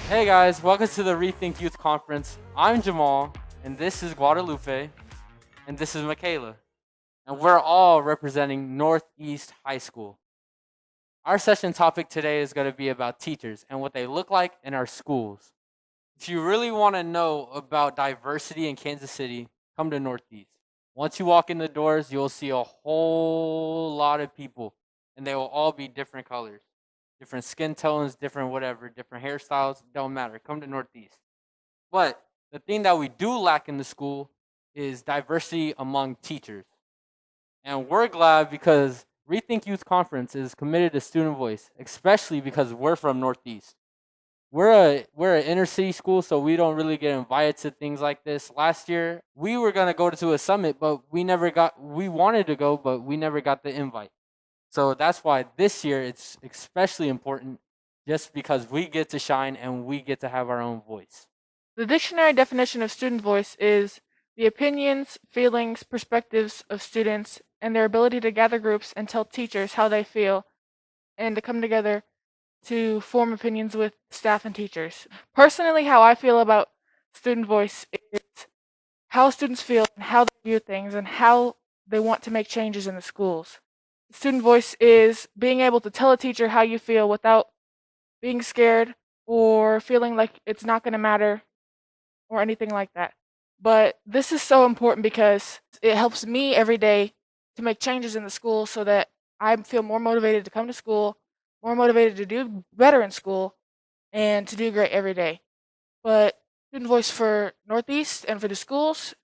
Hey guys, welcome to the Rethink Youth Conference. I'm Jamal, and this is Guadalupe, and this is Michaela, and we're all representing Northeast High School. Our session topic today is going to be about teachers and what they look like in our schools. If you really want to know about diversity in Kansas City, come to Northeast. Once you walk in the doors, you'll see a whole lot of people, and they will all be different colors, different skin tones, different whatever, different hairstyles. Don't matter. Come to Northeast. But the thing that we do lack in the school is diversity among teachers. And we're glad because Rethink Youth Conference is committed to student voice, especially because we're from Northeast. We're an inner city school, so we don't really get invited to things like this. Last year, we were gonna go to a summit, but we wanted to go, but we never got the invite. So that's why this year it's especially important just because we get to shine and we get to have our own voice. The dictionary definition of student voice is the opinions, feelings, perspectives of students, and their ability to gather groups and tell teachers how they feel and to come together to form opinions with staff and teachers. Personally, how I feel about student voice is how students feel and how they view things and how they want to make changes in the schools. Student voice is being able to tell a teacher how you feel without being scared or feeling like it's not going to matter or anything like that. But this is so important because it helps me every day to make changes in the school so that I feel more motivated to come to school, more motivated to do better in school, and to do great every day. But student voice for Northeast and for the schools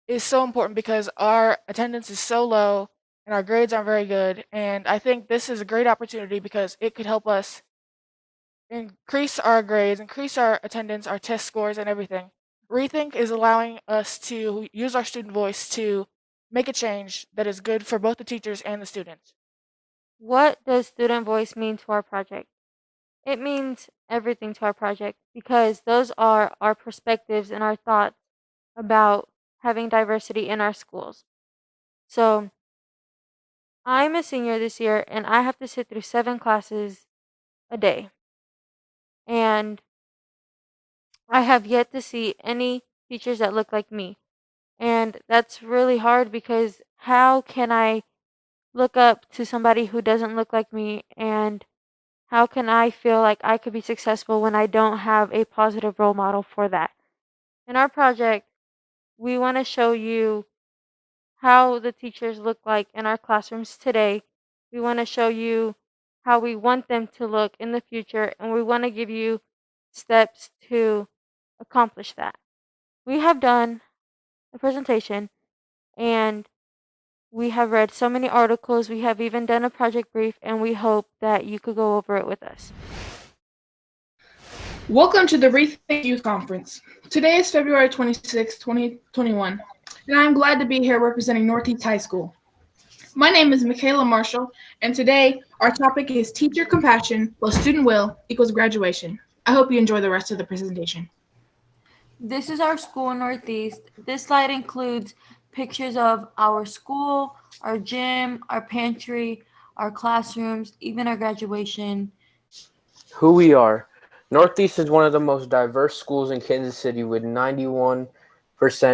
is so important because our attendance is so low and our grades aren't very good. And I think this is a great opportunity because it could help us increase our grades, increase our attendance, our test scores, and everything. Rethink is allowing us to use our student voice to make a change that is good for both the teachers and the students. What does student voice mean to our project? It means everything to our project because those are our perspectives and our thoughts about having diversity in our schools. So, I'm a senior this year and I have to sit through 7 classes a day. And I have yet to see any teachers that look like me. And that's really hard because how can I look up to somebody who doesn't look like me, and how can I feel like I could be successful when I don't have a positive role model for that? In our project, we want to show you how the teachers look like in our classrooms today. We want to show you how we want them to look in the future, and we want to give you steps to accomplish that. We have done a presentation and we have read so many articles. We have even done a project brief, and we hope that you could go over it with us. Welcome to the Rethink Youth Conference. Today is February 26, 2021, and I'm glad to be here representing Northeast High School. My name is Michaela Marshall, and today our topic is Teacher Compassion plus Student Will equals Graduation. I hope you enjoy the rest of the presentation. This is our school in Northeast. This slide includes pictures of our school, our gym, our pantry, our classrooms, even our graduation. Who we are. Northeast is one of the most diverse schools in Kansas City with 91%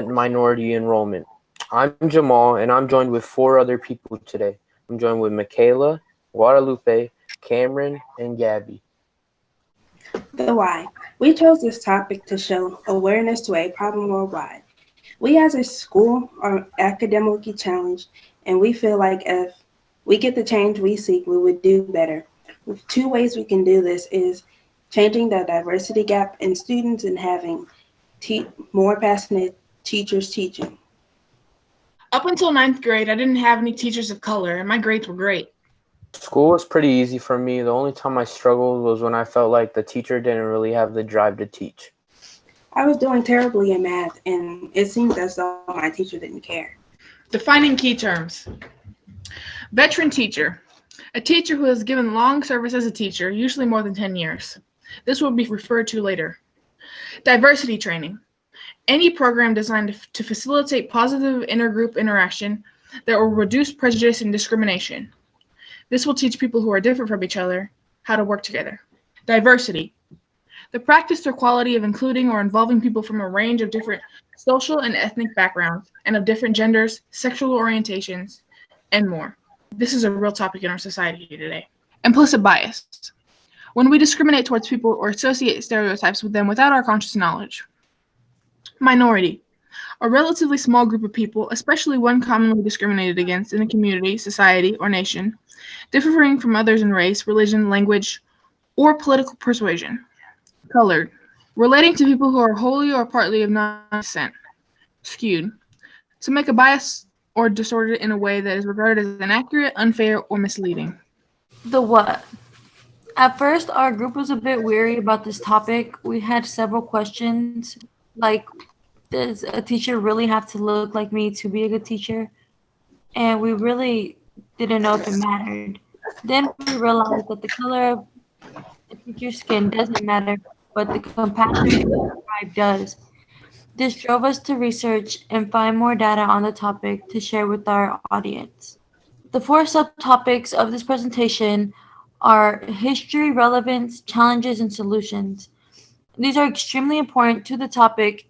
minority enrollment. I'm Jamal, and I'm joined with 4 other people today. I'm joined with Michaela, Guadalupe, Cameron, and Gabby. The why. We chose this topic to show awareness to a problem worldwide. We as a school are academically challenged, and we feel like if we get the change we seek, we would do better. With 2 ways we can do this is changing the diversity gap in students and having more passionate teachers teaching. Up until 9th grade, I didn't have any teachers of color, and my grades were great. School was pretty easy for me. The only time I struggled was when I felt like the teacher didn't really have the drive to teach. I was doing terribly in math, and it seemed as though my teacher didn't care. Defining key terms. Veteran teacher. A teacher who has given long service as a teacher, usually more than 10 years. This will be referred to later. Diversity training. Any program designed to facilitate positive intergroup interaction that will reduce prejudice and discrimination. This will teach people who are different from each other how to work together. Diversity. The practice or quality of including or involving people from a range of different social and ethnic backgrounds and of different genders, sexual orientations, and more. This is a real topic in our society today. Implicit bias. When we discriminate towards people or associate stereotypes with them without our conscious knowledge. Minority. A relatively small group of people, especially one commonly discriminated against in a community, society, or nation, differing from others in race, religion, language, or political persuasion. Colored. Relating to people who are wholly or partly of non-descent. Skewed. To make a bias or distort it in a way that is regarded as inaccurate, unfair, or misleading. The what? At first, our group was a bit weary about this topic. We had several questions, like, does a teacher really have to look like me to be a good teacher? And we really didn't know if it mattered. Then we realized that the color of the teacher's skin doesn't matter, but the compassion vibe does. This drove us to research and find more data on the topic to share with our audience. The four subtopics of this presentation are history, relevance, challenges, and solutions. These are extremely important to the topic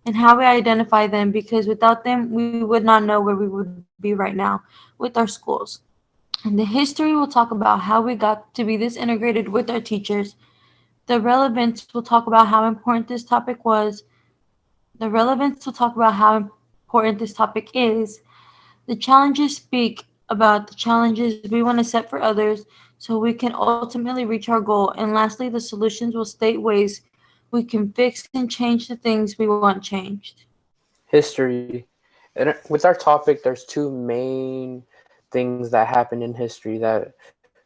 and how we identify them, because without them, we would not know where we would be right now with our schools. And the history will talk about how we got to be this integrated with our teachers. The relevance will talk about how important this topic was. The relevance will talk about how important this topic is. The challenges speak about the challenges we want to set for others so we can ultimately reach our goal. And lastly, the solutions will state ways we can fix and change the things we want changed. History. And with our topic, there's two main things that happened in history that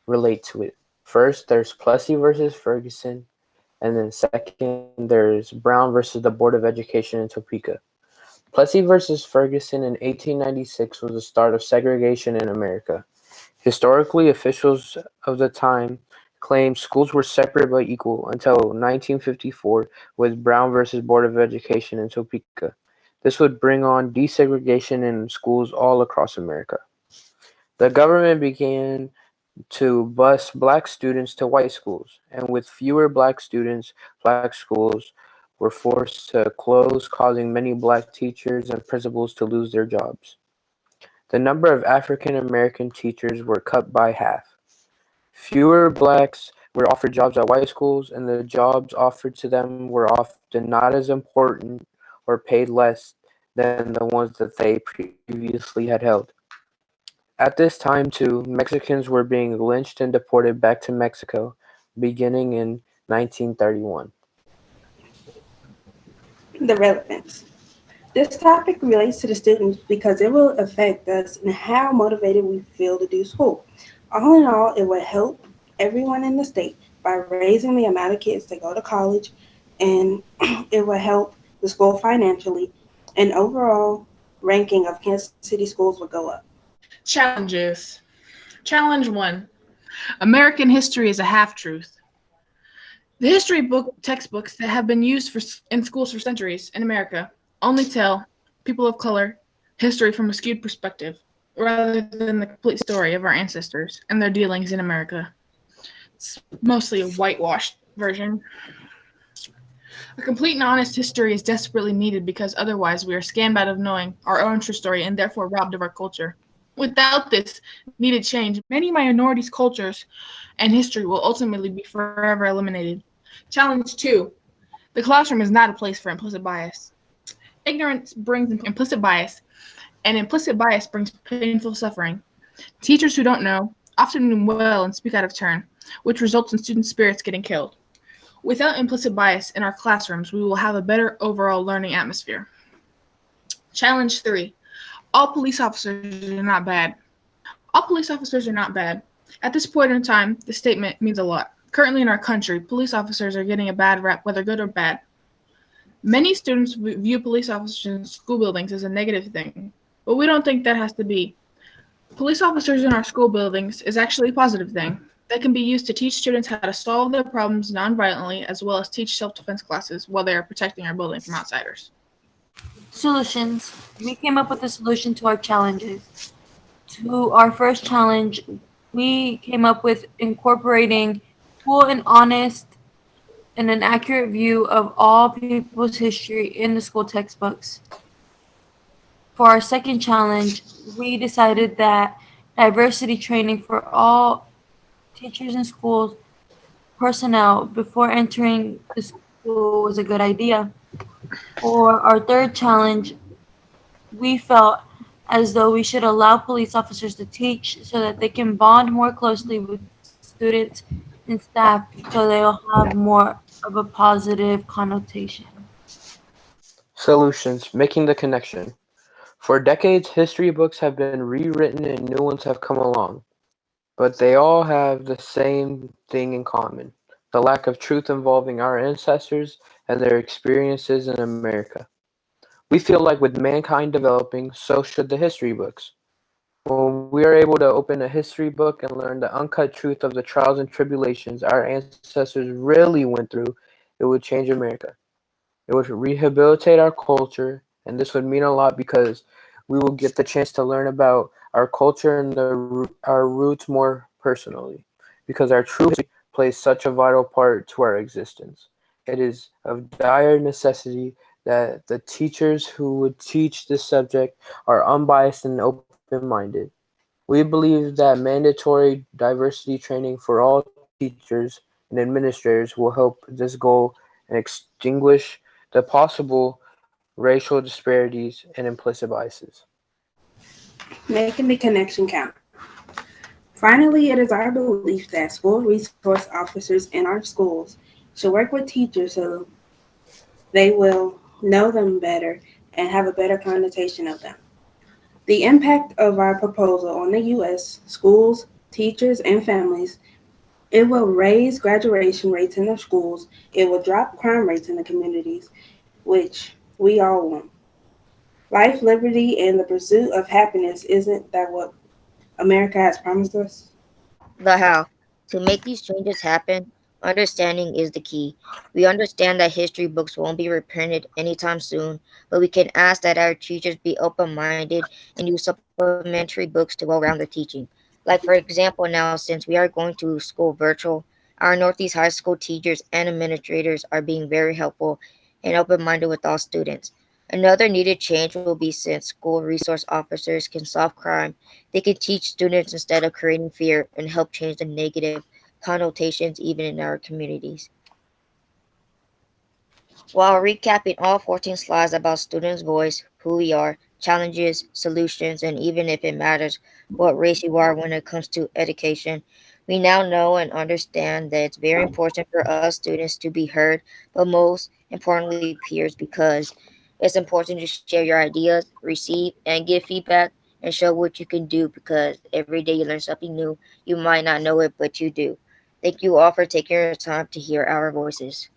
relate to it. First, there's Plessy versus Ferguson, and then second, there's Brown versus the Board of Education in Topeka. Plessy versus Ferguson in 1896 was the start of segregation in America. Historically, officials of the time claimed schools were separate but equal until 1954 with Brown versus Board of Education in Topeka. This would bring on desegregation in schools all across America. The government began to bus black students to white schools, and with fewer black students, black schools were forced to close, causing many black teachers and principals to lose their jobs. The number of African American teachers were cut by half. Fewer blacks were offered jobs at white schools, and the jobs offered to them were often not as important or paid less than the ones that they previously had held. At this time, too, Mexicans were being lynched and deported back to Mexico, beginning in 1931. The relevance. This topic relates to the students because it will affect us and how motivated we feel to do school. All in all, it will help everyone in the state by raising the amount of kids that go to college, and it will help the school financially, and overall ranking of Kansas City schools will go up. Challenges. Challenge 1. American history is a half-truth. The history book textbooks that have been used in schools for centuries in America only tell people of color history from a skewed perspective, rather than the complete story of our ancestors and their dealings in America. It's mostly a whitewashed version. A complete and honest history is desperately needed because otherwise we are scammed out of knowing our own true story and therefore robbed of our culture. Without this needed change, many minorities' cultures and history will ultimately be forever eliminated. Challenge 2. The classroom is not a place for implicit bias. Ignorance brings implicit bias, and implicit bias brings painful suffering. Teachers who don't know often do well and speak out of turn, which results in student spirits getting killed. Without implicit bias in our classrooms, we will have a better overall learning atmosphere. Challenge 3. All police officers are not bad. All police officers are not bad. At this point in time, the statement means a lot. Currently in our country, police officers are getting a bad rap, whether good or bad. Many students view police officers in school buildings as a negative thing, but we don't think that has to be. Police officers in our school buildings is actually a positive thing. They can be used to teach students how to solve their problems non-violently, as well as teach self-defense classes while they are protecting our building from outsiders. Solutions. We came up with a solution to our challenges. To our first challenge, we came up with incorporating full and honest and an accurate view of all people's history in the school textbooks. For our second challenge, we decided that diversity training for all teachers and schools personnel before entering the school was a good idea. For our third challenge, we felt as though we should allow police officers to teach so that they can bond more closely with students and staff so they'll have more of a positive connotation. Solutions, making the connection. For decades, history books have been rewritten and new ones have come along, but they all have the same thing in common: the lack of truth involving our ancestors and their experiences in America. We feel like with mankind developing, so should the history books. When we are able to open a history book and learn the uncut truth of the trials and tribulations our ancestors really went through, it would change America. It would rehabilitate our culture, and this would mean a lot because we will get the chance to learn about our culture and our roots more personally, because our true history plays such a vital part to our existence. It is of dire necessity that the teachers who would teach this subject are unbiased and open-minded. We believe that mandatory diversity training for all teachers and administrators will help this goal and extinguish the possible racial disparities and implicit biases. Making the connection count. Finally, it is our belief that school resource officers in our schools should work with teachers so they will know them better and have a better connotation of them. The impact of our proposal on the U.S. schools, teachers, and families: it will raise graduation rates in the schools, it will drop crime rates in the communities, which we all want. Life, liberty, and the pursuit of happiness, isn't that what America has promised us? The how. To make these changes happen, understanding is the key. We understand that history books won't be reprinted anytime soon, but we can ask that our teachers be open minded and use supplementary books to go around the teaching. Like, for example, now since we are going to school virtual, our Northeast High School teachers and administrators are being very helpful and open minded with all students. Another needed change will be since school resource officers can solve crime, they can teach students instead of creating fear and help change the negative connotations even in our communities. While recapping all 14 slides about students' voice, who we are, challenges, solutions, and even if it matters what race you are when it comes to education, we now know and understand that it's very important for us students to be heard, but most importantly, peers, because it's important to share your ideas, receive, and give feedback and show what you can do because every day you learn something new. You might not know it, but you do. Thank you all for taking your time to hear our voices.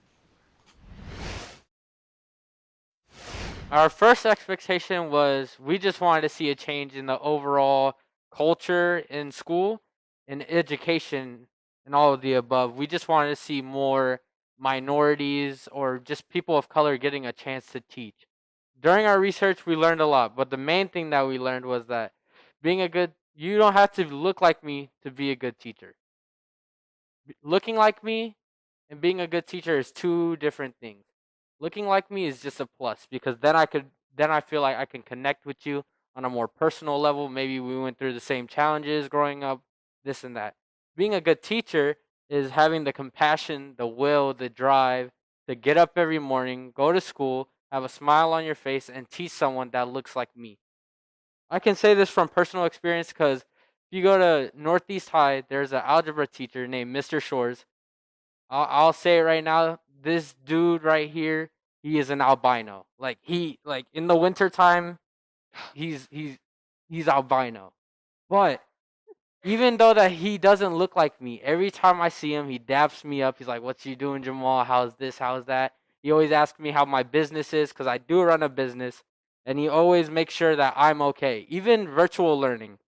Our first expectation was we just wanted to see a change in the overall culture in school, in education, and all of the above. We just wanted to see more minorities or just people of color getting a chance to teach. During our research, we learned a lot, but the main thing that we learned was that you don't have to look like me to be a good teacher. Looking like me and being a good teacher is two different things. Looking like me is just a plus because then I feel like I can connect with you on a more personal level. Maybe we went through the same challenges growing up, this and that. Being a good teacher is having the compassion, the will, the drive to get up every morning, go to school, have a smile on your face, and teach someone that looks like me. I can say this from personal experience because if you go to Northeast High, there's an algebra teacher named Mr. Shores. I'll say it right now. This dude right here, he is an albino. Like in the wintertime, he's albino. But even though that he doesn't look like me, every time I see him, he daps me up. He's like, "What you doing, Jamal? How's this? How's that?" He always asks me how my business is because I do run a business, and he always makes sure that I'm okay. Even virtual learning.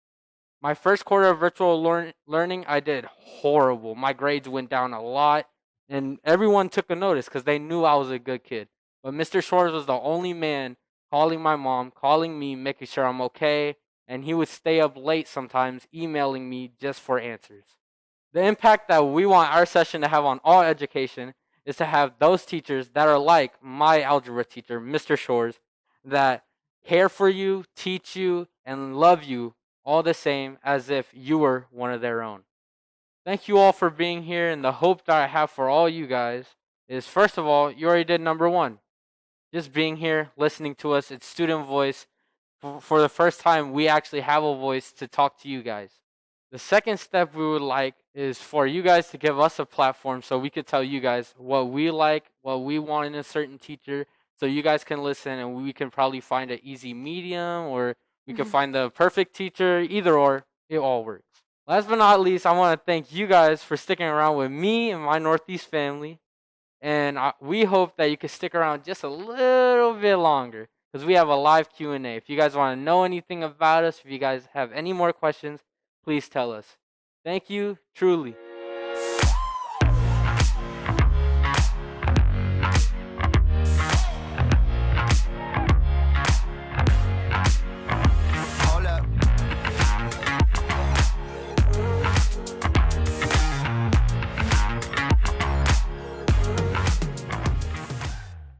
My first quarter of virtual learning, I did horrible. My grades went down a lot, and everyone took a notice because they knew I was a good kid. But Mr. Shores was the only man calling my mom, calling me, making sure I'm okay, and he would stay up late sometimes emailing me just for answers. The impact that we want our session to have on all education is to have those teachers that are like my algebra teacher, Mr. Shores, that care for you, teach you, and love you all the same as if you were one of their own. Thank you all for being here, and the hope that I have for all you guys is, first of all, you already did number one. Just being here, listening to us, it's student voice. For the first time, we actually have a voice to talk to you guys. The second step we would like is for you guys to give us a platform so we could tell you guys what we like, what we want in a certain teacher, so you guys can listen and we can probably find an easy medium, or we can find the perfect teacher. Either or, it all works. Last but not least, I want to thank you guys for sticking around with me and my Northeast family. And we hope that you can stick around just a little bit longer because we have a live Q&A. If you guys want to know anything about us, if you guys have any more questions, please tell us. Thank you, truly.